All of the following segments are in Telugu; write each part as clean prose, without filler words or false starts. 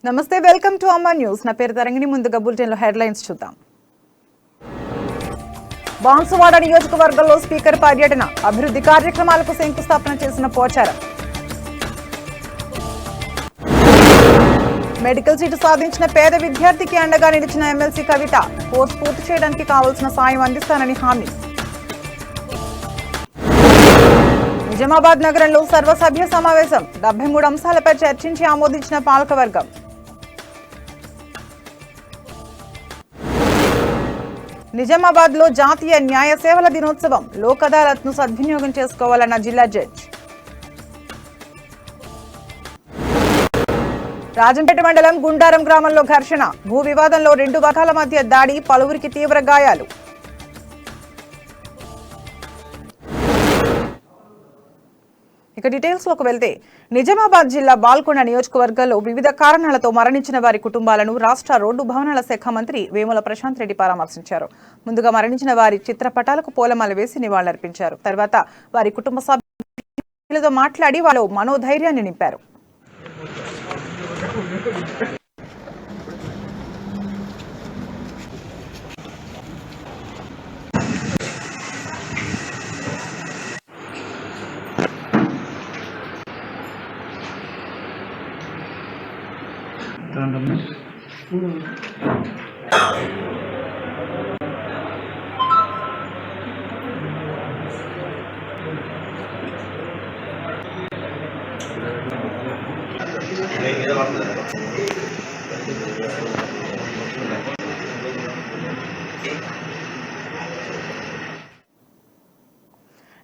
నమస్తే, వెల్కమ్ టు అమ్మా న్యూస్. నా పేరు తరంగిణి. ముందుగా బులెటిన్లో హెడ్లైన్స్ చూద్దాం. బాన్సువాడ నియోజకవర్గంలో స్పీకర్ పర్యటన, అభివృద్ధి కార్యక్రమాలకు శంకుస్థాపన చేసిన పోచారం. మెడికల్ సీటు సాధించిన పేద విద్యార్థికి అండగా నిలిచిన ఎమ్మెల్సీ కవిత, కోర్సు పూర్తి చేయడానికి కావాల్సిన సాయం అందిస్తానని హామీ. నిజామాబాద్ నగరంలో సర్వసభ్య సమావేశం, 73 అంశాలపై చర్చించి ఆమోదించిన పాలకవర్గం. నిజామాబాద్ లో జాతీయ న్యాయ సేవల దినోత్సవం, లోక్ అదాలత్ ను సద్వినియోగం చేసుకోవాలన్న జిల్లా జడ్జి. రాజంపేట మండలం గుండారం గ్రామంలో ఘర్షణ, భూ వివాదంలో 2 వర్గాల మధ్య దాడి, పలువురికి తీవ్ర గాయాలు. ఇక డీటెయిల్స్ లోకి వెళ్తే, నిజామాబాద్ జిల్లా బాల్కొండ నియోజకవర్గంలో వివిధ కారణాలతో మరణించిన వారి కుటుంబాలను రాష్ట్ర రోడ్డు భవనాల శాఖ మంత్రి వేముల ప్రశాంత్ రెడ్డి పరామర్శించారు. ముందుగా మరణించిన వారి చిత్రపటాలకు పూలమాల వేసి నివాళులర్పించారు. తర్వాత వారి కుటుంబ సభ్యులతో మాట్లాడి వాళ్ళు మనోధైర్యాన్ని నింపారు.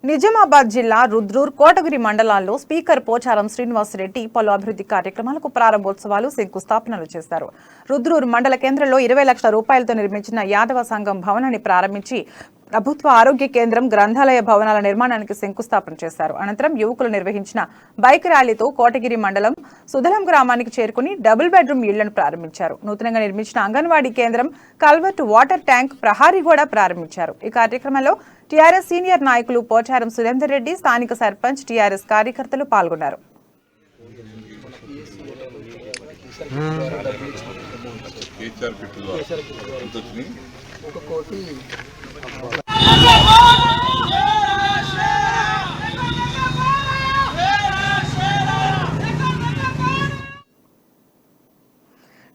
నిజామాబాద్ జిల్లా రుద్రూర్, కోటగిరి మండలాల్లో స్పీకర్ పోచారం శ్రీనివాసరెడ్డి పలు అభివృద్ధి కార్యక్రమాలకు ప్రారంభోత్సవాలు, శంకుస్థాపనలు చేశారు. రుద్రూర్ మండల కేంద్రంలో 20 లక్షల రూపాయలతో నిర్మించిన యాదవ సంఘం భవనాన్ని ప్రారంభించి ప్రభుత్వ ఆరోగ్య కేంద్రం, గ్రంథాలయ భవనాల నిర్మాణానికి శంకుస్థాపన చేశారు. అనంతరం యువకులు నిర్వహించిన బైక్ ర్యాలీతో కోటగిరి మండలం సుదలం గ్రామానికి చేరుకుని డబుల్ బెడ్రూమ్ ఇళ్లను ప్రారంభించారు. నూతనంగా నిర్మించిన అంగన్వాడీ కేంద్రం, కల్వర్ట్, వాటర్ ట్యాంక్, ప్రహారీ కూడా ప్రారంభించారు. ఈ కార్యక్రమంలో టీఆర్ఎస్ సీనియర్ నాయకులు పోచారం సురేందర్ రెడ్డి, స్థానిక సర్పంచ్, టీఆర్ఎస్ కార్యకర్తలు పాల్గొన్నారు.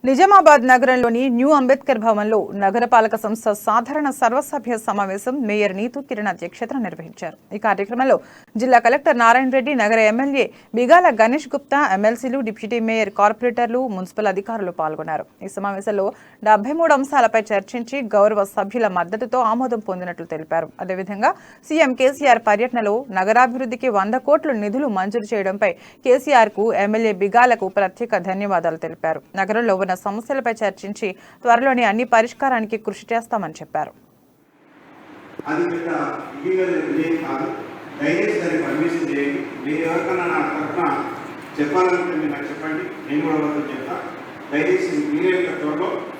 నిజామాబాద్ నగరంలోని న్యూ అంబేద్కర్ భవన్లో నగరపాలక సంస్థ సాధారణ సర్వసభ్య సమావేశం మేయర్ నీతూ కిరణ్ అధ్యక్షతన నిర్వహించారు. ఈ కార్యక్రమంలో జిల్లా కలెక్టర్ నారాయణ రెడ్డి, నగర ఎమ్మెల్యే బిగాల గణేష్ గుప్తా, ఎమ్మెల్సీలు, డిప్యూటీ మేయర్, కార్పొరేటర్లు, మున్సిపల్ అధికారులు పాల్గొన్నారు. ఈ సమావేశంలో 73 అంశాలపై చర్చించి గౌరవ సభ్యుల మద్దతుతో ఆమోదం పొందినట్లు తెలిపారు. అదేవిధంగా సీఎం కేసీఆర్ పర్యటనలో నగరాభివృద్ధికి 100 కోట్ల నిధులు మంజూరు చేయడంపై కేసీఆర్ కు, ఎమ్మెల్యే బిగాలకు ప్రత్యేక ధన్యవాదాలు తెలిపారు. నగరంలో ఉన్న సమస్యలపై చర్చించి త్వరలోనే అన్ని పరిష్కారానికి కృషి చేస్తామని చెప్పారు.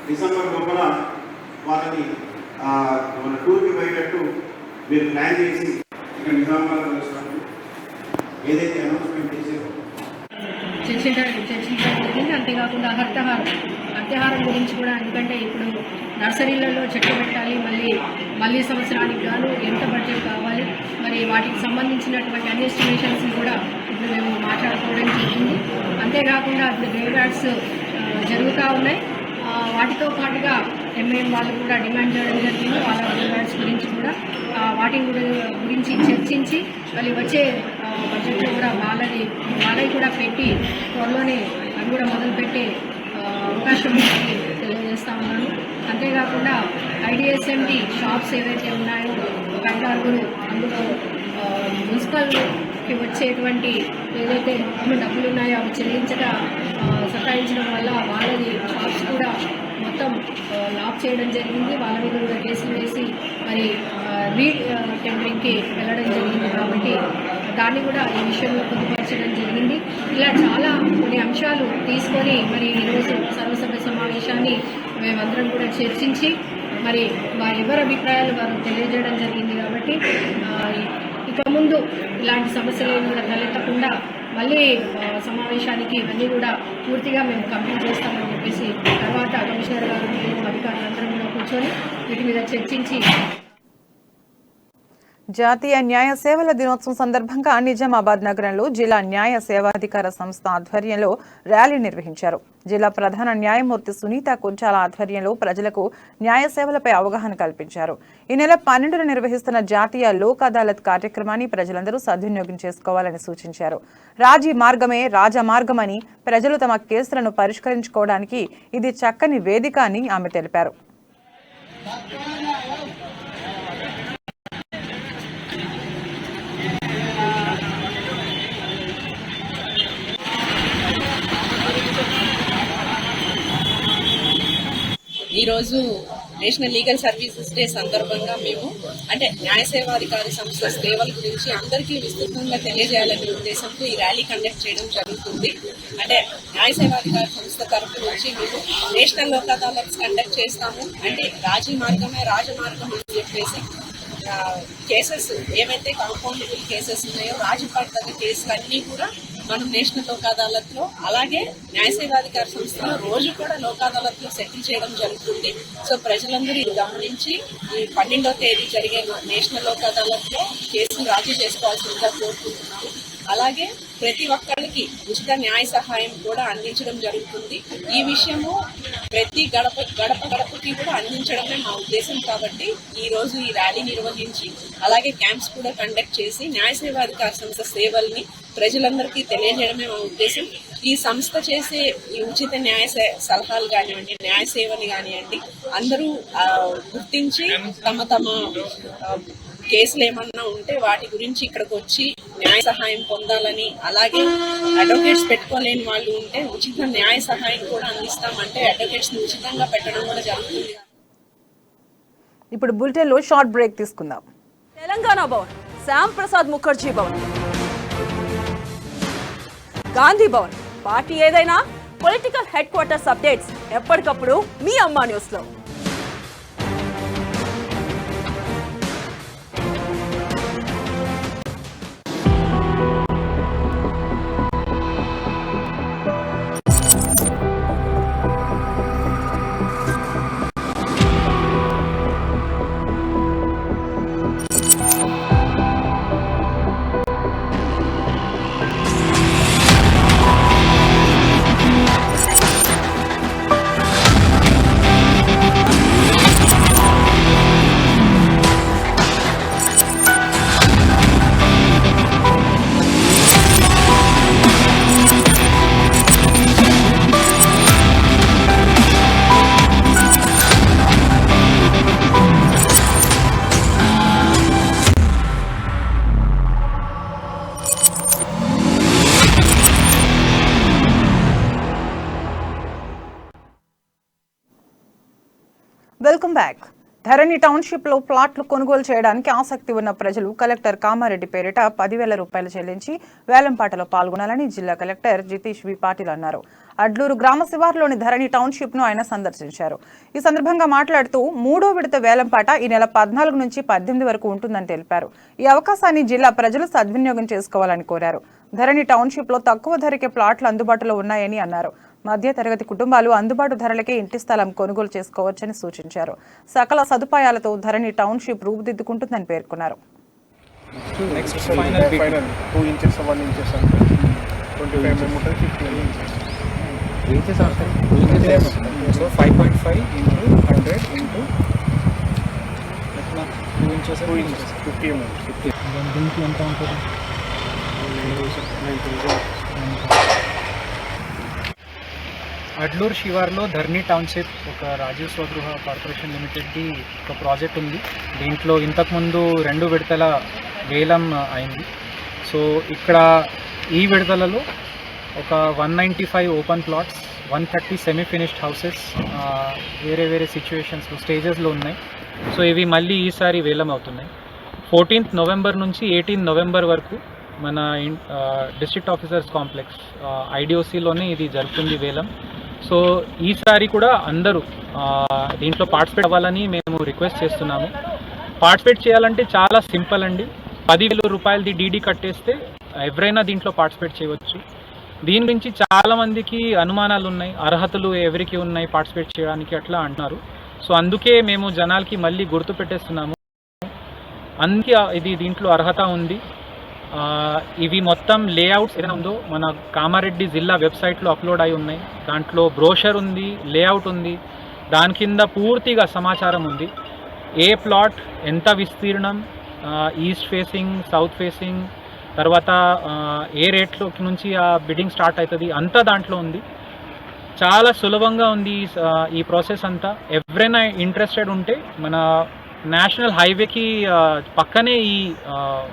డిసెంబర్ లోపల వాళ్ళని మన టూర్కి పోయేటట్టు మీరు ప్లాన్ చేసి ఇక్కడ నిజామాబాద్ ఏదైతే అనౌన్స్మెంట్ చేసారో చర్చించడం. అంతేకాకుండా అర్థహారం గురించి కూడా, ఎందుకంటే ఇప్పుడు నర్సరీలలో చెట్లు పెట్టాలి, మళ్ళీ సంవత్సరానికి గాను ఎంత బడ్జెట్ కావాలి, మరి వాటికి సంబంధించినటువంటి అన్ని ఎస్టిమేషన్స్ కూడా ఇప్పుడు మేము మాట్లాడుకోవడం జరిగింది. అంతేకాకుండా ఇప్పుడు గ్రేవ్ యార్డ్స్ జరుగుతూ ఉన్నాయి. వాటితో పాటుగా ఎంఏఎం వాళ్ళు కూడా డిమాండ్ చేయడం జరిగింది. వాళ్ళ గ్రేవ్ యార్డ్స్ గురించి కూడా వాటి గురించి చర్చించి మళ్ళీ వచ్చే బడ్జెట్లో కూడా వాళ్ళవి కూడా పెట్టి త్వరలోనే అవి కూడా మొదలుపెట్టే అవకాశం తెలియజేస్తా ఉన్నాను. అంతేకాకుండా ఐడిఎస్ఎండి షాప్స్ ఏవైతే ఉన్నాయో ఒక 5-6 అందులో మున్సిపల్కి వచ్చేటువంటి ఏదైతే డబ్బులు ఉన్నాయో అవి సతాయించడం వల్ల వాళ్ళది షాప్స్ కూడా మొత్తం లాక్ చేయడం జరిగింది. వాళ్ళ మీద కూడా కేసులు వేసి మరి టెండరింగ్కి వెళ్ళడం జరిగింది. కాబట్టి దాన్ని కూడా ఈ విషయంలో పొందుపరచడం జరిగింది. ఇలా చాలా కొన్ని అంశాలు తీసుకొని మరి ఈరోజు సర్వసభ్య సమావేశాన్ని మేమందరం కూడా చర్చించి మరి ఎవరి అభిప్రాయాలు వారు తెలియజేయడం జరిగింది. కాబట్టి ఇక ముందు ఇలాంటి సమస్యలు ఏమి కూడా తలెత్తకుండా మళ్ళీ సమావేశానికి ఇవన్నీ కూడా పూర్తిగా మేము కంప్లీట్ చేస్తామని చెప్పేసి తర్వాత కమిషనర్ గారు మేము అధికారులందరం కూడా కూర్చొని వీటి మీద చర్చించి జాతీయ న్యాయ సేవల దినోత్సవం సందర్భంగా నిజామాబాద్ నగరంలో జిల్లా న్యాయ సేవాధికార సంస్థ ఆధ్వర్యంలో ర్యాలీ నిర్వహించారు. జిల్లా ప్రధాన న్యాయమూర్తి సునీత కొంచాల ఆధ్వర్యంలో ప్రజలకు న్యాయ సేవలపై అవగాహన కల్పించారు. ఈ నెల 12న నిర్వహిస్తున్న జాతీయ లోక్ అదాలత్ కార్యక్రమాన్ని ప్రజలందరూ సద్వినియోగం చేసుకోవాలని సూచించారు. రాజీ మార్గమే రాజమార్గమని, ప్రజలు తమ కేసులను పరిష్కరించుకోవడానికి ఇది చక్కని వేదిక అని ఆమె తెలిపారు. ఈరోజు నేషనల్ లీగల్ సర్వీసెస్ డే సందర్భంగా మేము అంటే న్యాయ సేవాధికారి సంస్థ సేవల గురించి అందరికీ విస్తృతంగా తెలియజేయాలనే ఉద్దేశంతో ఈ ర్యాలీ కండక్ట్ చేయడం జరుగుతుంది. అంటే న్యాయ సేవాధికారి సంస్థ తరఫు నుంచి మేము నేషనల్ లోక్ అదాలత్స్ కండక్ట్ చేస్తాము. అంటే రాజీ మార్గమే రాజమార్గం అని చెప్పేసి కేసెస్ ఏవైతే కాంపౌండబుల్ కేసెస్ ఉన్నాయో రాజీ పడ్డ కేసులన్నీ కూడా మనం నేషనల్ లోక్ అదాలత్ లో అలాగే న్యాయ సేవాధికార సంస్థలో రోజు కూడా లోక్ అదాలత్ లో సెటిల్ చేయడం జరుగుతుంది. సో ప్రజలందరూ ఇది గమనించి ఈ 12వ తేదీ జరిగే నేషనల్ లోక్ అదాలత్ లో కేసులు రాజీ చేసుకోవాల్సిందిగా కోరుకుంటున్నాము. అలాగే ప్రతి ఒక్కరికి ఉచిత న్యాయ సహాయం కూడా అందించడం జరుగుతుంది. ఈ విషయము ప్రతి గడపకి కూడా అందించడమే మా ఉద్దేశం. కాబట్టి ఈ రోజు ఈ ర్యాలీ నిర్వహించి అలాగే క్యాంప్స్ కూడా కండక్ట్ చేసి న్యాయ సేవాధికార సంస్థ సేవల్ని ప్రజలందరికీ తెలియజేయడమే మా ఉద్దేశం. ఈ సంస్థ చేసే ఈ ఉచిత న్యాయ సలహాలు కానివ్వండి, న్యాయ సేవని కానివ్వండి, అందరూ గుర్తించి తమ కేసులు ఏమన్నా ఉంటే వాటి గురించి ఇక్కడికి వచ్చి న్యాయ సహాయం పొందాలని, అలాగే అడ్వకేట్స్ పెట్టుకోలేని వాళ్ళు ఉంటే ఉచిత న్యాయ సహాయం కూడా అందిస్తామంటే అడ్వకేట్స్ ని ఉచితంగా పెట్టడం కూడా జరుగుతుంది. ఇప్పుడు బులెటిన్ లో షార్ట్ బ్రేక్ తీసుకుందాం. తెలంగాణ భవన్, శ్యామ్ ప్రసాద్ ముఖర్జీ భవన్, గాంధీ భవన్, పార్టీ ఏదైనా పొలిటికల్ హెడ్ క్వార్టర్స్ అప్డేట్స్ ఎప్పటికప్పుడు మీ అమ్మా న్యూస్ లో. Welcome back. ధరణి టౌన్షిప్ లో ప్లాట్లు కొనుగోలు చేయడానికి ఆసక్తి ఉన్న ప్రజలు కలెక్టర్ కామారెడ్డి పేరిట 10,000 రూపాయలు చెల్లించి వేలంపాటలో పాల్గొనాలని జిల్లా కలెక్టర్ జితేష్ వి పాటిల్ అన్నారు. అడ్లూరు గ్రామ శివారులోని ధరణి టౌన్షిప్ ను ఆయన సందర్శించారు. ఈ సందర్భంగా మాట్లాడుతూ 3వ విడత వేలంపాట ఈ నెల 14 నుంచి 18 వరకు ఉంటుందని తెలిపారు. ఈ అవకాశాన్ని జిల్లా ప్రజలు సద్వినియోగం చేసుకోవాలని కోరారు. ధరణి టౌన్షిప్ లో తక్కువ ధరకే ప్లాట్లు అందుబాటులో ఉన్నాయని అన్నారు. మధ్య తరగతి కుటుంబాలు అందుబాటు ధరలకే ఇంటి స్థలం కొనుగోలు చేసుకోవచ్చని సూచించారు. సకల సదుపాయాలతో ధరణి టౌన్షిప్ రూపుదిద్దుకుంటుందని పేర్కొన్నారు. అడ్లూరు శివార్లో ధర్ని టౌన్షిప్ ఒక రాజీవ్ స్వగృహ కార్పొరేషన్ లిమిటెడ్ది ఒక ప్రాజెక్ట్ ఉంది. దీంట్లో ఇంతకుముందు 2 విడతల వేలం అయింది. సో ఇక్కడ ఈ విడతలలో ఒక 195 open plots, 130 semi finished houses వేరే వేరే సిచ్యువేషన్స్లో స్టేజెస్లో ఉన్నాయి. సో ఇవి మళ్ళీ ఈసారి వేలం అవుతున్నాయి. 14th నవంబర్ నుంచి 18th నవంబర్ వరకు మన డిస్ట్రిక్ట్ ఆఫీసర్స్ కాంప్లెక్స్ ఐడిఓసిలోనే ఇది జరుగుతుంది వేలం. సో ఈసారి కూడా అందరూ దీంట్లో పార్టిసిపేట్ అవ్వాలని మేము రిక్వెస్ట్ చేస్తున్నాము. పార్టిసిపేట్ చేయాలంటే చాలా సింపుల్ అండి. 10,000 రూపాయలది డీడీ కట్టేస్తే ఎవరైనా దీంట్లో పార్టిసిపేట్ చేయవచ్చు. దీని గురించి చాలామందికి అనుమానాలు ఉన్నాయి, అర్హతలు ఎవరికి ఉన్నాయి పార్టిసిపేట్ చేయడానికి అట్లా అంటున్నారు. సో అందుకే మేము జనాలకి మళ్ళీ గుర్తు పెట్టేస్తున్నాము, అందుకే ఇది దీంట్లో అర్హత ఉంది. ఇవి మొత్తం లేఅవుట్స్ ఏదైనా ఉందో మన కామారెడ్డి జిల్లా వెబ్సైట్లో అప్లోడ్ అయి ఉన్నాయి. దాంట్లో బ్రోషర్ ఉంది, లేఅవుట్ ఉంది, దాని కింద పూర్తిగా సమాచారం ఉంది. ఏ ప్లాట్, ఎంత విస్తీర్ణం, ఈస్ట్ ఫేసింగ్, సౌత్ ఫేసింగ్, తర్వాత ఏ రేట్లోకి నుంచి ఆ బిడ్డింగ్ స్టార్ట్ అవుతుంది అంతా దాంట్లో ఉంది. చాలా సులభంగా ఉంది ఈ ప్రాసెస్ అంతా. ఎవరైనా ఇంట్రెస్టెడ్ ఉంటే మన నేషనల్ హైవేకి పక్కనే ఈ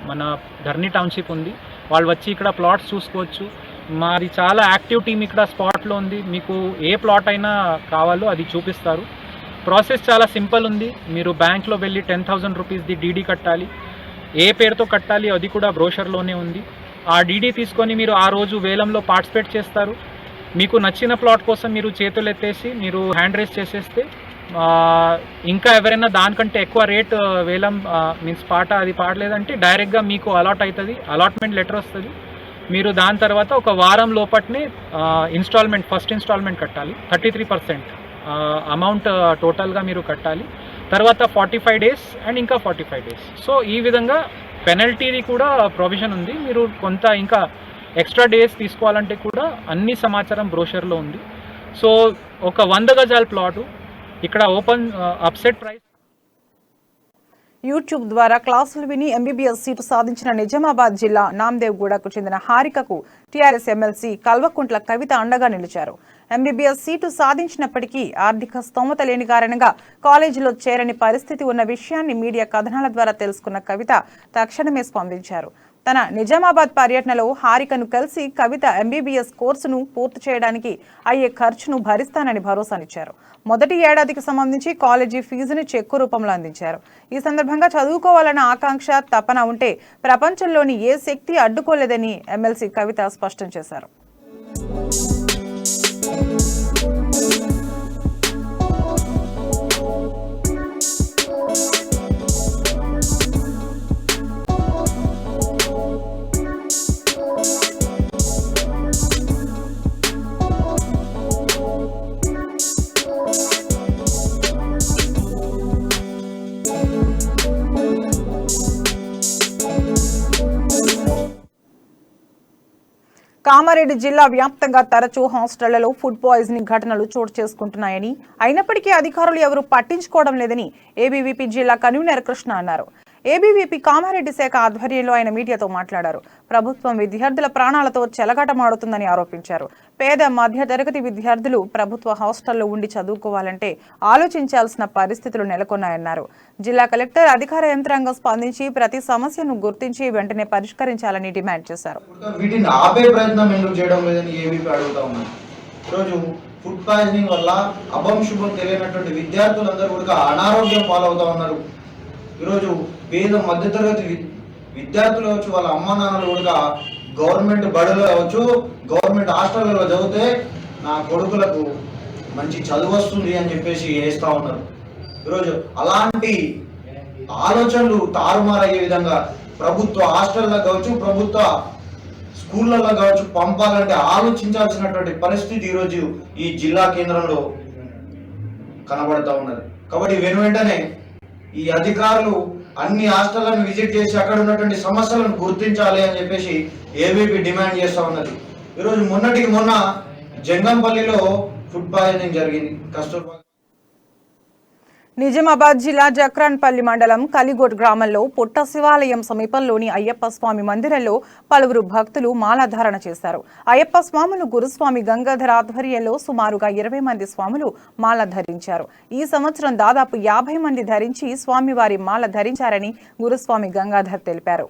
మన ధర్ని టౌన్షిప్ ఉంది, వాళ్ళు వచ్చి ఇక్కడ ప్లాట్స్ చూసుకోవచ్చు. మాది చాలా యాక్టివ్ టీమ్ ఇక్కడ స్పాట్లో ఉంది. మీకు ఏ ప్లాట్ అయినా కావాలో అది చూపిస్తారు. ప్రాసెస్ చాలా సింపుల్ ఉంది. మీరు బ్యాంక్లో వెళ్ళి 10,000 రూపీస్ది డీడీ కట్టాలి. ఏ పేరుతో కట్టాలి అది కూడా బ్రోషర్లోనే ఉంది. ఆ డీడీ తీసుకొని మీరు ఆ రోజు వేలంలో పార్టిసిపేట్ చేస్తారు. మీకు నచ్చిన ప్లాట్ కోసం మీరు చేతులు ఎత్తేసి మీరు హ్యాండ్ రైజ్ చేసేస్తే ఇంకా ఎవరైనా దానికంటే ఎక్కువ రేట్ వేలం మీన్స్ పాట అది పాడలేదంటే డైరెక్ట్గా మీకు అలాట్ అవుతుంది, అలాట్మెంట్ లెటర్ వస్తుంది. మీరు దాని తర్వాత ఒక వారం లోపట్నే ఇన్స్టాల్మెంట్, ఫస్ట్ ఇన్స్టాల్మెంట్ కట్టాలి. 33% అమౌంట్ టోటల్గా మీరు కట్టాలి. తర్వాత 45 డేస్ అండ్ ఇంకా 45 డేస్. సో ఈ విధంగా పెనల్టీది కూడా ప్రొవిజన్ ఉంది. మీరు కొంత ఇంకా ఎక్స్ట్రా డేస్ తీసుకోవాలంటే కూడా అన్ని సమాచారం బ్రోషర్లో ఉంది. సో ఒక 100 గజాల ప్లాటు ఇక్కడ ఓపెన్ అప్సెట్ ప్రైస్. యూట్యూబ్ ద్వారా క్లాసులు విని ఎంబీబీఎస్ సీటు సాధించిన నిజామాబాద్ జిల్లా నాందేవ్గూడకు చెందిన హారికకు టీఆర్ఎస్ ఎమ్మెల్సీ కల్వకుంట్ల కవిత అండగా నిలిచారు. ఎంబీబీఎస్ సీటు సాధించినప్పటికీ ఆర్థిక స్తోమత లేని కారణంగా కాలేజీలో చేరని పరిస్థితి ఉన్న విషయాన్ని మీడియా కథనాల ద్వారా తెలుసుకున్న కవిత తక్షణమే స్పందించారు. తన నిజామాబాద్ పర్యటనలో హారికను కలిసి కవిత ఎంబీబీఎస్ కోర్సును పూర్తి చేయడానికి అయ్యే ఖర్చును భరిస్తానని భరోసానిచ్చారు. మొదటి ఏడాదికి సంబంధించి కాలేజీ ఫీజుని చెక్కు రూపంలో అందించారు. ఈ సందర్భంగా చదువుకోవాలన్న ఆకాంక్ష, తపన ఉంటే ప్రపంచంలోని ఏ శక్తి అడ్డుకోలేదని ఎమ్మెల్సీ కవిత స్పష్టం చేశారు. కామారెడ్డి జిల్లా వ్యాప్తంగా తరచూ హాస్టళ్లలో ఫుడ్ పాయిజనింగ్ ఘటనలు చోటు చేసుకుంటున్నాయని, అయినప్పటికీ అధికారులు ఎవరూ పట్టించుకోవడం లేదని ఏబీవీపీ జిల్లా కన్వీనర్ కృష్ణ అన్నారు. ఏబీవీపీ కామారెడ్డి శాఖ ఆధ్వర్యంలో ఆయన మీడియాతో మాట్లాడారు. ప్రభుత్వం విద్యార్థుల ప్రాణాలతో చెలగాటమాడుతుందని ఆరోపించారు. పేద మధ్యతరగతి విద్యార్థులు ప్రభుత్వ హాస్టల్లో ఉండి చదువుకోవాలంటే ఆలోచించాల్సిన పరిస్థితులు నెలకొన్నాయన్నారు. జిల్లా కలెక్టర్ అధికార యంత్రాంగం స్పందించి ప్రతి సమస్యను గుర్తించి వెంటనే పరిష్కరించాలని డిమాండ్ చేశారు. వీటిని ఆపే ప్రయత్నం ఎందుకు చేయడం లేదని ఏబీపీ అడుగుతా ఉన్నాను. ఈరోజు ఫుడ్ పాయిజనింగ్ వల్ల అభం శుభం తెలియనటువంటి విద్యార్థులందరూ కూడా అనారోగ్యం పాలవుతా ఉన్నారు. ఈరోజు పేద మధ్యతరగతి విద్యార్థులు కావచ్చు, వాళ్ళ అమ్మ నాన్నలు కూడా గవర్నమెంట్ బడులు కావచ్చు, గవర్నమెంట్ హాస్టళ్లలో చదివితే నా కొడుకులకు మంచి చదువు వస్తుంది అని చెప్పేసి వేస్తూ ఉన్నారు. ఈరోజు అలాంటి ఆలోచనలు తారుమారయ్యే విధంగా ప్రభుత్వ హాస్టల్లో కావచ్చు, ప్రభుత్వ స్కూళ్ళల్లో కావచ్చు పంపాలంటే ఆలోచించాల్సినటువంటి పరిస్థితి ఈరోజు ఈ జిల్లా కేంద్రంలో కనబడతా ఉన్నది. కాబట్టి వెంటనే ఈ అధికారులు అన్ని హాస్టళ్లను విజిట్ చేసి అక్కడ ఉన్నటువంటి సమస్యలను గుర్తించాలి అని చెప్పేసి ఏబీపీ డిమాండ్ చేస్తూ ఉన్నది. ఈరోజు మొన్నటికి మొన్న జంగంపల్లిలో ఫుడ్ పాయిజనింగ్ జరిగింది. కస్తూర్బా నిజామాబాద్ జిల్లా జక్రాన్పల్లి మండలం కలిగోడ్ గ్రామంలో పుట్ట శివాలయం సమీపంలోని అయ్యప్ప స్వామి మందిరంలో పలువురు భక్తులు మాలాధారణ చేశారు. అయ్యప్ప స్వాములు గురుస్వామి గంగాధర ఆధ్వర్యంలో సుమారుగా 20 మంది స్వాములు మాల ధరించారు. ఈ సంవత్సరం దాదాపు 50 మంది ధరించి స్వామివారి మాల ధరించారని గురుస్వామి గంగాధర్ తెలిపారు.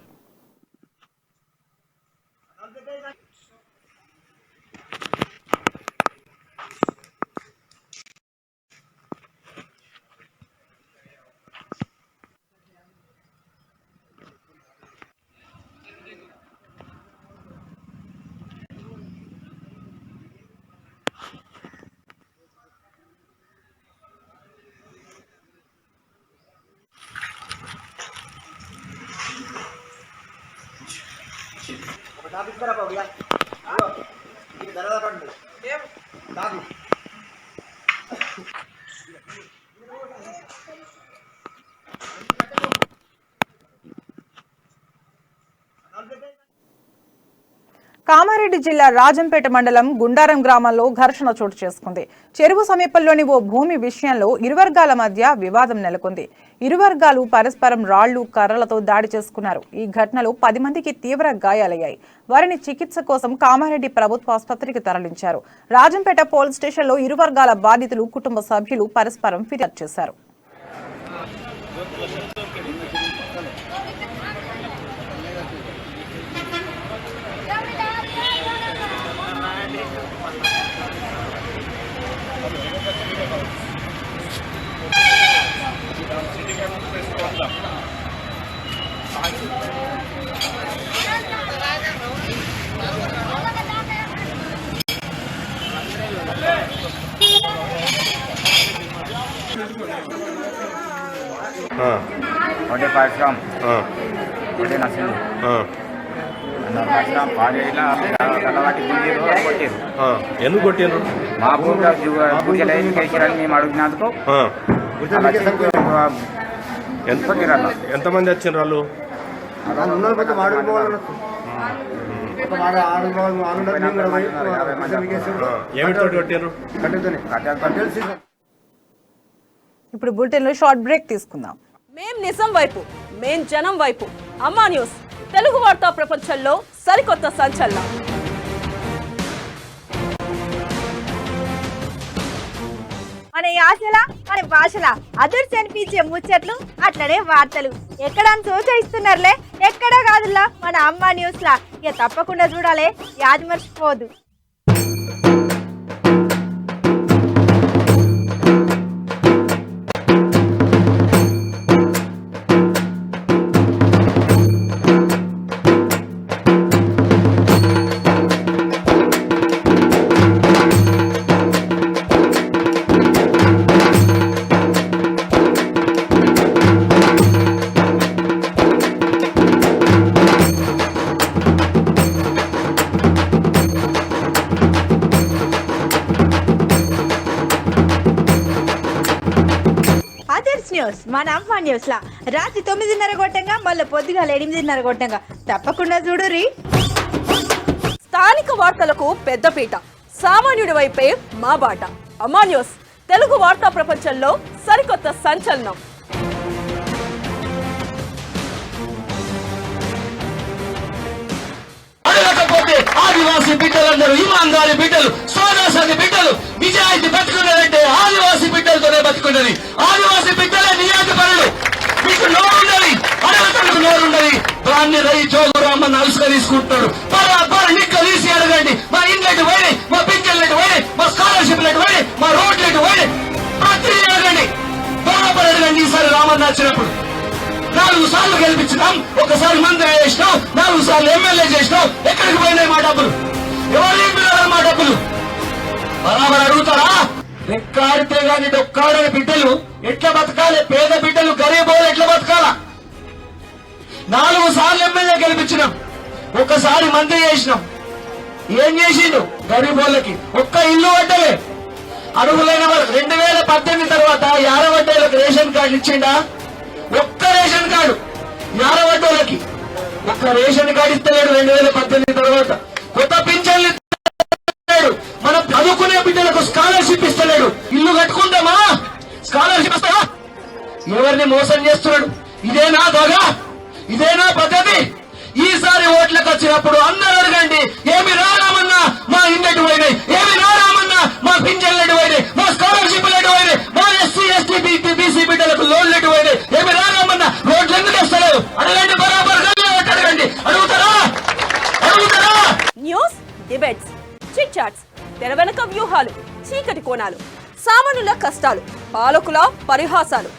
కామారెడ్డి జిల్లా రాజంపేట మండలం గుండారం గ్రామంలో ఘర్షణ చోటు చేసుకుంది. చెరువు సమీపంలోని ఓ భూమి విషయంలో ఇరు వర్గాల మధ్య వివాదం నెలకొంది. ఇరు వర్గాలు పరస్పరం రాళ్లు కర్రలతో దాడి చేసుకున్నారు. ఈ ఘటనలో 10 మందికి తీవ్ర గాయాలయ్యాయి. వారిని చికిత్స కోసం కామారెడ్డి ప్రభుత్వ ఆసుపత్రికి తరలించారు. రాజంపేట పోలీస్ స్టేషన్లో ఇరు వర్గాల బాధితులు కుటుంబ సభ్యులు పరస్పరం ఫిర్యాదు చేశారు. ఒకటే పరిశ్రమ ఒకటే నచ్చింది పరిశ్రమ పాడేలా కొట్టారు. ఎందుకు కొట్టారు? మా పూజలు ఎందుకు వేసారని మేము అడిగినందుకు ఎంతమంది వచ్చిన వాళ్ళు? ఏమిటో కొట్టారు? ఇప్పుడు బులెటిన్ లో షార్ట్ బ్రేక్ తీసుకుందాం. మేం నిజం వైపు, మేం జనం వైపు. అమ్మా న్యూస్ తెలుగు వార్తా ప్రపంచంలో సరికొత్త సంచలనం. మన యాసల మన భాషల అదుర్స్ అనిపించే ముచ్చట్లు అట్లనే వార్తలు ఎక్కడ సోచయిస్తున్నారులే, ఎక్కడా కాదులా మన అమ్మా న్యూస్ లా. ఇక తప్పకుండా చూడాలి, యాది మర్చిపోదు. న్యూస్ మన అమ్మ న్యూస్ లా రాత్రి 9:30 కొట్టంగా మళ్ళీ పొద్దుగాల 8:30 కొట్టంగా తప్పకుండా చూడురి. స్థానిక వార్తలకు పెద్దపీట, సామాన్యుడి వైపే మా బాట. అమ్మా న్యూస్ తెలుగు వార్తా ప్రపంచంలో సరికొత్త సంచలనం. ఆదివాసీ బిడ్డలందరూ ఇమాందారి బిడ్డలు, సోదాసని బిడ్డలు. నిజాయితీ బతుకున్నదంటే ఆదివాసీ బిడ్డలతోనే బతుకున్నది. ఆదివాసీ బిడ్డలే నిజాయితీ పనులు. మీకు నోరుండది, అడగటకు నోరుండది. దాన్ని రై జోగురామని అలుసుగా తీసుకుంటున్నాడు. బరాబర్ నిక్క తీసి అడగండి. మా ఇండ్లెటు పోయినాయి, మా పింఛన్లెటు పోయినాయి, మా స్కాలర్షిప్లెటు పోయినాయి, మా రోడ్లెటు పోయినాయి. ప్రతి అడగండి, బరాబర్ అడగండి. ఈసారి రామన్న వచ్చినప్పుడు 4 సార్లు గెలిపించినాం, ఒకసారి మంత్రి చేసినాం, 4 సార్లు ఎమ్మెల్యే చేసినాం. ఎక్కడికి పోయినాయి మా డబ్బులు? ఎవరు మా డబ్బులు? బరాబర్ అడుగుతారా? రెక్కాడితే గాని డొక్కాడని బిడ్డలు ఎట్లా బతకాలి? పేద బిడ్డలు గరీబోలు ఎట్లా బతకాలా? 4 సార్లు ఎమ్మెల్యే గెలిపించినాం, ఒకసారి మంత్రి చేసినాం. ఏం చేసిండు? గరీబోళ్ళకి ఒక్క ఇల్లు పడ్డలే. అడుగులైన వారు 2018 తర్వాత 50 వడ్డేలకు రేషన్ కార్డు ఇచ్చిండా? ఒక్క రేషన్ కార్డు 50 వడ్డేలకి ఒక్క రేషన్ కార్డు ఇస్తలేడు. 2018 తర్వాత కొత్త పింఛన్లు ఇస్తలేడు. మనం చదువుకునే బిడ్డలకు స్కాలర్షిప్ ఇస్తలేడు. ఇల్లు కట్టుకుంటామా? స్కాలర్షిప్ ఇస్తావా? ఎవరిని మోసం చేస్తున్నాడు? ఇదేనా దగా? ఇదేనా పద్ధతి? ఈసారి ఓట్లకు వచ్చినప్పుడు అందరూ అడగండి, ఏమి రారామన్నా మా ఇండెటు పోయినాయి, ఏమి రారామన్నా మా పింఛన్లెటు పోయినాయి, మా స్కాలర్షిప్లెటు పోయినాయి, మా ఎస్సీ ఎస్టీ బీసీ బిడ్డలకు లోన్లెటు పోయినాయి. ఏమి రారామన్నా రోడ్లు ఎందుకు వస్తలేవు? అడగండి, బరాబర్ అడగండి. అడుగుతారా? న్యూస్, డిబేట్స్, చిట్ చాట్స్, తెర వెనుక వ్యూహాలు, చీకటి కోణాలు, సామాన్యుల కష్టాలు, పాలకుల పరిహాసాలు,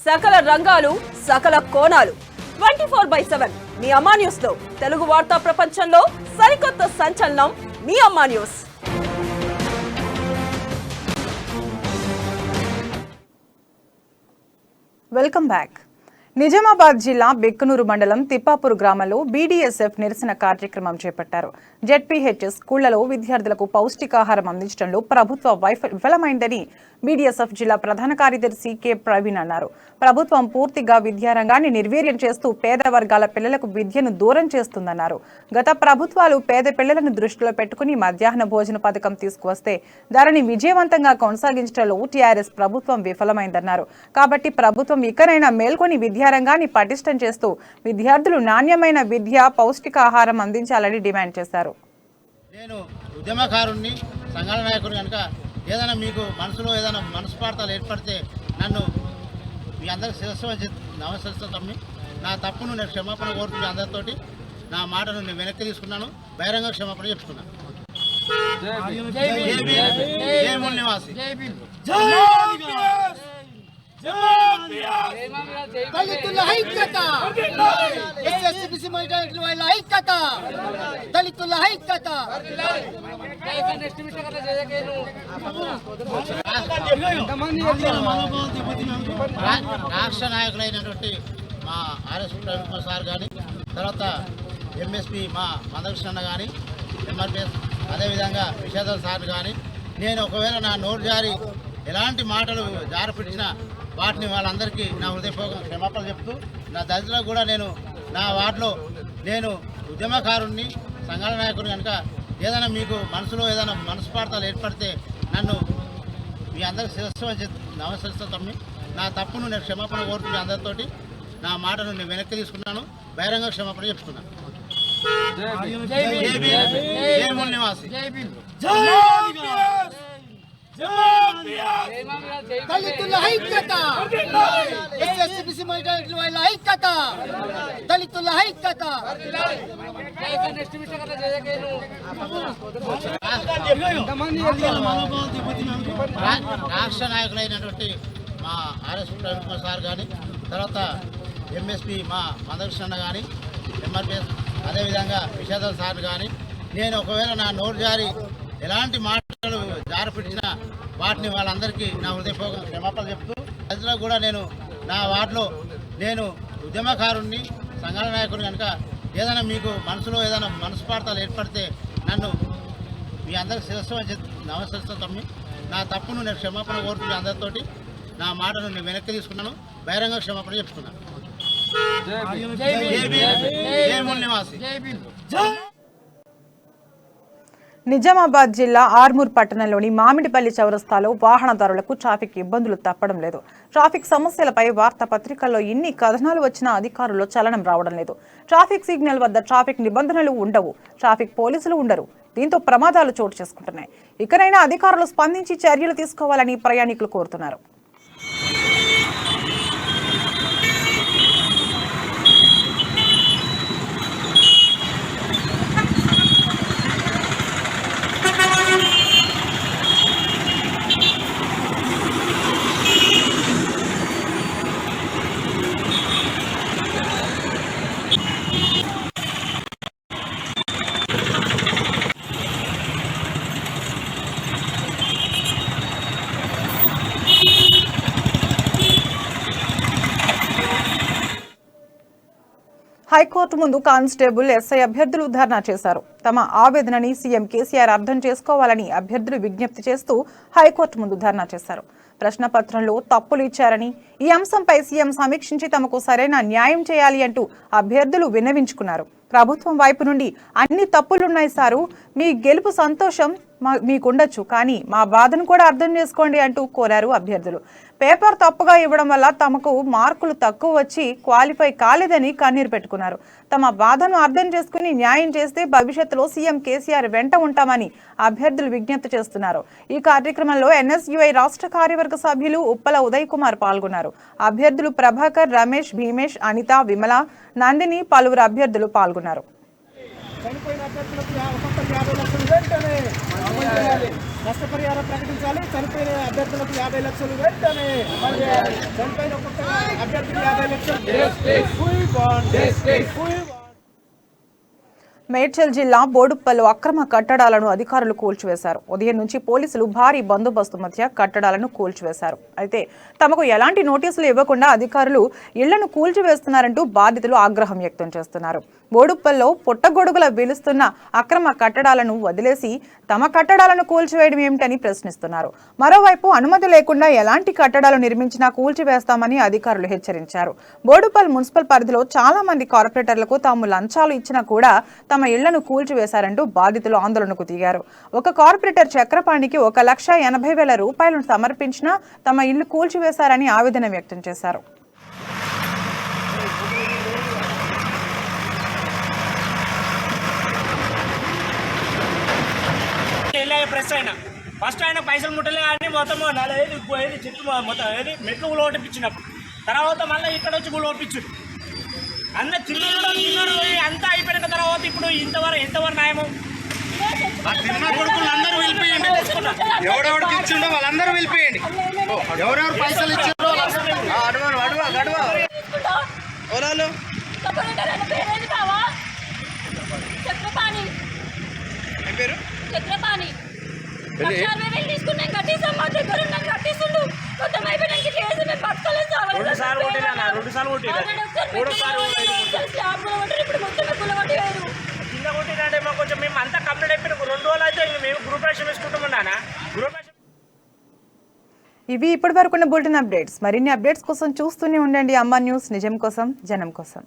సకల రంగాలు, సకల కోణాలు. 24/7 మీ అమ్మా న్యూస్ లో తెలుగు వార్తా ప్రపంచంలో సరికొత్త సంచలనం మీ అమ్మా న్యూస్. Welcome back. నిజామాబాద్ జిల్లా బెక్కనూరు మండలం తిప్పాపూర్ గ్రామంలో బీడీఎస్ఎఫ్ నిరసన కార్యక్రమం చేపట్టారు. జెడ్పీహెచ్ఎస్ స్కూళ్లలో విద్యార్థులకు పౌష్టికాహారం అందించడంలో ప్రభుత్వ విఫలమైందని బీడీఎస్ఎఫ్ జిల్లా ప్రధాన కార్యదర్శి కె ప్రవీణ్ అన్నారు. ప్రభుత్వం పూర్తిగా విద్యారంగాన్ని నిర్వీర్యం చేస్తూ పేద వర్గాల పిల్లలకు విద్యను దూరం చేస్తుందన్నారు. గత ప్రభుత్వాలు పేద పిల్లలను దృష్టిలో పెట్టుకుని మధ్యాహ్న భోజన పథకం తీసుకువస్తే దానిని విజయవంతంగా కొనసాగించడంలో టీఆర్ఎస్ ప్రభుత్వం విఫలమైందన్నారు. కాబట్టి ప్రభుత్వం ఇకనైనా మేల్కొని విద్యారంగాన్ని పటిష్టం చేస్తూ విద్యార్థులు నాణ్యమైన విద్య పౌష్టికాహారం అందించాలని డిమాండ్ చేశారు. నేను ఉద్యమకారుణ్ణి, సంఘాల నాయకుడిని కనుక ఏదైనా మీకు మనసులో ఏదైనా మనస్పార్థాలు ఏర్పడితే నన్ను మీ అందరికి శిరస్సు నమస్కరిస్తాను. నా తప్పును నేను క్షమాపణ కోరుతుంది అందరితోటి. నా మాటను నేను వెనక్కి తీసుకున్నాను. బహిరంగ క్షమాపణ చెప్తున్నాను. నివాసి దళితుల ఐక్యత, ఎస్ఎస్సీ బీసీ మైనారిటీ వాళ్ళ ఐక్యత, దళితుల ఐక్యత. రాష్ట్ర నాయకులైనటువంటి మా ఆర్ఎస్ ప్రవీణ్ సార్ కానీ, తర్వాత ఎంఎస్పీ మా మందకృష్ణ కానీ, ఎంఆర్పిఎస్ అదేవిధంగా విషాదల్ సార్ కానీ, నేను ఒకవేళ నా నోరు జారి ఎలాంటి మాటలు జారపిడిచినా వాటిని వాళ్ళందరికీ నా హృదయపూర్వక క్షమాపణ చెప్తూ, నా దళితులకు కూడా నేను నా వార్డులో నేను ఉద్యమకారుణ్ణి, సంఘాల నాయకుడిని కనుక ఏదైనా మీకు మనసులో ఏదైనా మనస్పార్థాలు ఏర్పడితే నన్ను మీ అందరికి శిరస్సు నమస్కరిస్తాను. నా తప్పును నేను క్షమాపణ కోరుతుంది అందరితోటి. నా మాటను నేను వెనక్కి తీసుకున్నాను. బహిరంగ క్షమాపణ చెప్తున్నాను. నివాసి దళితుల ఐక్యత, ఎస్ఎస్సీ బీసీ మైనారిటీ వాళ్ళ ఐక్యత, దళితుల ఐక్యత. రాష్ట్ర నాయకులైనటువంటి మా ఆర్ఎస్ ప్రవీణ్ సార్ కానీ, తర్వాత ఎంఎస్పీ మా మందకృష్ణ కానీ, ఎంఆర్పిఎస్ అదేవిధంగా విషాదల్ సార్ కానీ, నేను ఒకవేళ నా నోరు జారి ఎలాంటి మాటలు జారపిడిచినా వాటిని వాళ్ళందరికీ నా హృదయపూర్వక క్షమాపణ చెప్తూ, దళితులకు కూడా నేను నా వార్డులో నేను ఉద్యమకారుణ్ణి, సంఘాల నాయకుడిని కనుక ఏదైనా మీకు మనసులో ఏదైనా మనస్పార్థాలు ఏర్పడితే నన్ను మీ అందరికి శిరస్సు నమస్కరిస్తాను. నా తప్పును నేను క్షమాపణ కోరుతుంది అందరితోటి. నా మాటను నేను వెనక్కి తీసుకున్నాను. బహిరంగ క్షమాపణ చెప్తున్నాను. నివాసి నిజామాబాద్ జిల్లా ఆర్మూర్ పట్టణంలోని మామిడిపల్లి చౌరస్తాలో వాహనదారులకు ట్రాఫిక్ ఇబ్బందులు తప్పడం లేదు. ట్రాఫిక్ సమస్యలపై వార్తాపత్రికల్లో ఇన్ని కథనాలు వచ్చినా అధికారుల్లో చలనం రావడం లేదు. ట్రాఫిక్ సిగ్నల్ వద్ద ట్రాఫిక్ నిబంధనలు ఉండవు, ట్రాఫిక్ పోలీసులు ఉండరు. దీంతో ప్రమాదాలు చోటు చేసుకుంటున్నాయి. ఇకనైనా అధికారులు స్పందించి చర్యలు తీసుకోవాలని ప్రయాణికులు కోరుతున్నారు. హైకోర్టు ముందు కానిస్టేబుల్, ఎస్ఐ అభ్యర్థులు ధర్నా చేశారు. తమ ఆవేదనని సీఎం కేసీఆర్ అర్థం చేసుకోవాలని అభ్యర్థులు విజ్ఞప్తి చేస్తూ హైకోర్టు ముందు ధర్నా చేశారు. ప్రశ్నపత్రంలో తప్పులు ఇచ్చారని, ఈ అంశంపై సీఎం సమీక్షించి తమకు సరైన న్యాయం చేయాలి అంటూ అభ్యర్థులు విన్నవించుకున్నారు. ప్రభుత్వం వైపు నుండి అన్ని తప్పులున్నాయి సారు, మీ గెలుపు సంతోషం మీకుండొచ్చు, కానీ మా బాధను కూడా అర్థం చేసుకోండి అంటూ కోరారు అభ్యర్థులు. పేపర్ తప్పుగా ఇవ్వడం వల్ల తమకు మార్కులు తక్కువ వచ్చి క్వాలిఫై కాలేదని కన్నీరు పెట్టుకున్నారు. తమ బాధను అర్థం చేసుకుని న్యాయం చేస్తే భవిష్యత్తులో సీఎం కేసీఆర్ వెంట ఉంటామని అభ్యర్థులు విజ్ఞప్తి చేస్తున్నారు. ఈ కార్యక్రమంలో ఎన్ఎస్యుఐ రాష్ట్ర కార్యవర్గ సభ్యులు ఉప్పల ఉదయ్ కుమార్ పాల్గొన్నారు. అభ్యర్థులు ప్రభాకర్, రమేష్, భీమేష్, అనిత, విమల, నందిని, పలువురు అభ్యర్థులు పాల్గొన్నారు. చనిపోయిన అభ్యర్థులకు ఒక్కొక్కరికి 50 లక్షలు వెంటనే నష్టపరిహారం ప్రకటించాలి. చనిపోయిన అభ్యర్థులకు 50 లక్షలు వెంటనే చనిపోయిన ఒక్కొక్క అభ్యర్థికి 50 లక్షలు. మేడ్చల్ జిల్లా బోడుప్పల్లో అక్రమ కట్టడాలను అధికారులు కూల్చివేశారు. ఉదయం నుంచి పోలీసులు భారీ బందోబస్తు మధ్య కట్టడాలను కూల్చివేశారు. అయితే తమకు ఎలాంటి నోటీసులు ఇవ్వకుండా అధికారులు ఇళ్లను కూల్చివేస్తున్నారంటూ బాధితులు ఆగ్రహం వ్యక్తం చేస్తున్నారు. బోడుప్పల్లో పుట్టగొడుగుల వీలుస్తున్న అక్రమ కట్టడాలను వదిలేసి తమ కట్టడాలను కూల్చివేయడం ఏమిటని ప్రశ్నిస్తున్నారు. మరోవైపు అనుమతి లేకుండా ఎలాంటి కట్టడాలు నిర్మించినా కూల్చివేస్తామని అధికారులు హెచ్చరించారు. బోడుప్పల్ మున్సిపల్ పరిధిలో చాలా మంది కార్పొరేటర్లకు తాము లంచాలు ఇచ్చినా కూడా తమ ఇళ్లను కూల్చివేశారంటూ బాధితులు ఆందోళనకు దిగారు. ఒక కార్పొరేటర్ చక్రపాణికి 1,80,000 రూపాయలను సమర్పించినా తమ ఇల్లు కూల్చివేశారని ఆవేదన వ్యక్తం చేశారు. ఫస్ట్ ఆయన పైసలు ముట్టలే కానీ మొత్తం 4 చెట్లు మొత్తం ఏది మెట్లు లోటిపించినప్పుడు తర్వాత మళ్ళీ ఇక్కడ వచ్చి లోపించు అన్న చిన్నోడు అంతా అయిపోయిన తర్వాత ఇప్పుడు ఎంతవరకు న్యాయము తిన్న కొడుకులు అందరూ వెళ్ళిపోయండి. ఎవడెవడికి ఇచ్చిండో వాళ్ళందరూ వెళ్ళిపోయండి. ఎవరెవరు పైసలు ఇచ్చిండో కొంచెం మేము అంతా కంప్లీట్ అయిపోయిన 2 రోజులు అయితే మేము గ్రూప్ రేషన్ వేసుకుంటామన్నా. ఇవి ఇప్పటి వరకున్న బులెటిన్ అప్డేట్స్. మరిన్ని అప్డేట్స్ కోసం చూస్తూనే ఉండండి అమ్మ న్యూస్, నిజం కోసం జనం కోసం.